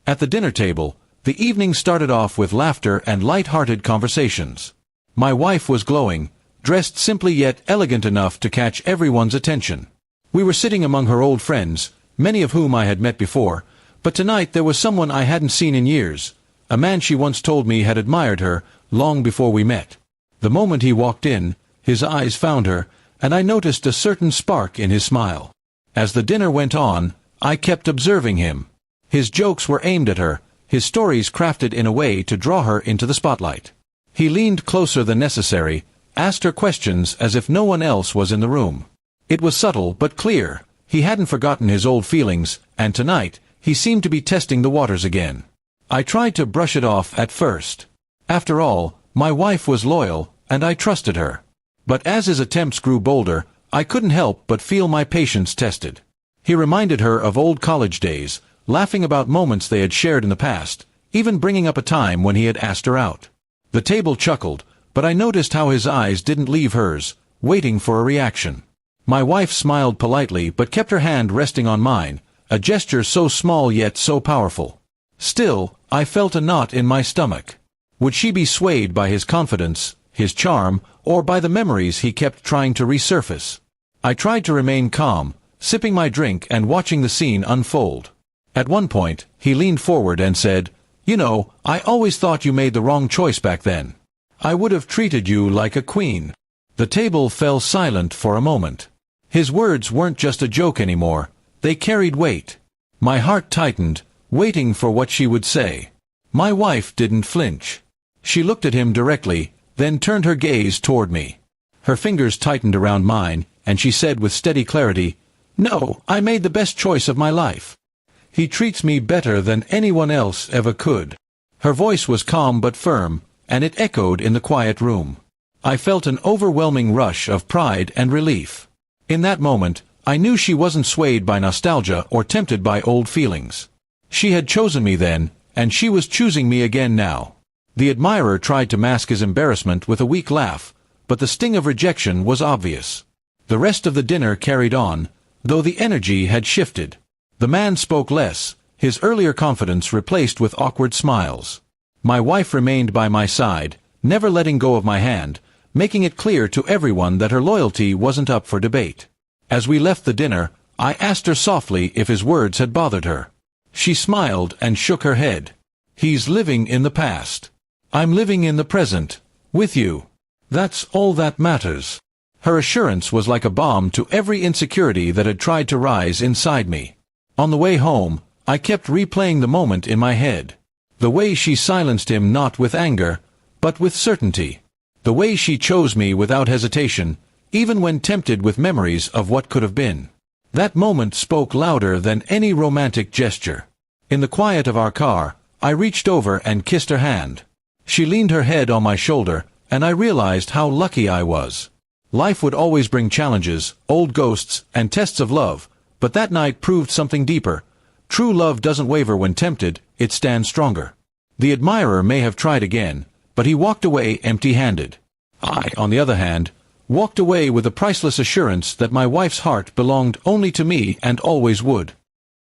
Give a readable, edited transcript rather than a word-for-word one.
At the dinner table, the evening started off with laughter and light-hearted conversations. My wife was glowing, dressed simply yet elegant enough to catch everyone's attention. We were sitting among her old friends, many of whom I had met before, but tonight there was someone I hadn't seen in years, a man she once told me had admired her long before we met. The moment he walked in, his eyes found her, and I noticed a certain spark in his smile. As the dinner went on, I kept observing him. His jokes were aimed at her, his stories crafted in a way to draw her into the spotlight. He leaned closer than necessary, asked her questions as if no one else was in the room. It was subtle but clear. He hadn't forgotten his old feelings, and tonight, he seemed to be testing the waters again. I tried to brush it off at first. After all, my wife was loyal, and I trusted her. But as his attempts grew bolder, I couldn't help but feel my patience tested. He reminded her of old college days, laughing about moments they had shared in the past, even bringing up a time when he had asked her out. The table chuckled, but I noticed how his eyes didn't leave hers, waiting for a reaction. My wife smiled politely but kept her hand resting on mine, a gesture so small yet so powerful. Still, I felt a knot in my stomach. Would she be swayed by his confidence, his charm, or by the memories he kept trying to resurface? I tried to remain calm, sipping my drink and watching the scene unfold. At one point, he leaned forward and said, "You know, I always thought you made the wrong choice back then. I would have treated you like a queen." The table fell silent for a moment. His words weren't just a joke anymore, they carried weight. My heart tightened, waiting for what she would say. My wife didn't flinch. She looked at him directly, then turned her gaze toward me. Her fingers tightened around mine, and she said with steady clarity, "No, I made the best choice of my life. He treats me better than anyone else ever could." Her voice was calm but firm, and it echoed in the quiet room. I felt an overwhelming rush of pride and relief. In that moment, I knew she wasn't swayed by nostalgia or tempted by old feelings. She had chosen me then, and she was choosing me again now. The admirer tried to mask his embarrassment with a weak laugh, but the sting of rejection was obvious. The rest of the dinner carried on, though the energy had shifted. The man spoke less, his earlier confidence replaced with awkward smiles. My wife remained by my side, never letting go of my hand, making it clear to everyone that her loyalty wasn't up for debate. As we left the dinner, I asked her softly if his words had bothered her. She smiled and shook her head. "He's living in the past. I'm living in the present, with you. That's all that matters." Her assurance was like a balm to every insecurity that had tried to rise inside me. On the way home, I kept replaying the moment in my head. The way she silenced him not with anger, but with certainty. The way she chose me without hesitation, even when tempted with memories of what could have been. That moment spoke louder than any romantic gesture. In the quiet of our car, I reached over and kissed her hand. She leaned her head on my shoulder, and I realized how lucky I was. Life would always bring challenges, old ghosts, and tests of love, but that night proved something deeper. True love doesn't waver when tempted, it stands stronger. The admirer may have tried again, but he walked away empty-handed. I, on the other hand, walked away with the priceless assurance that my wife's heart belonged only to me and always would.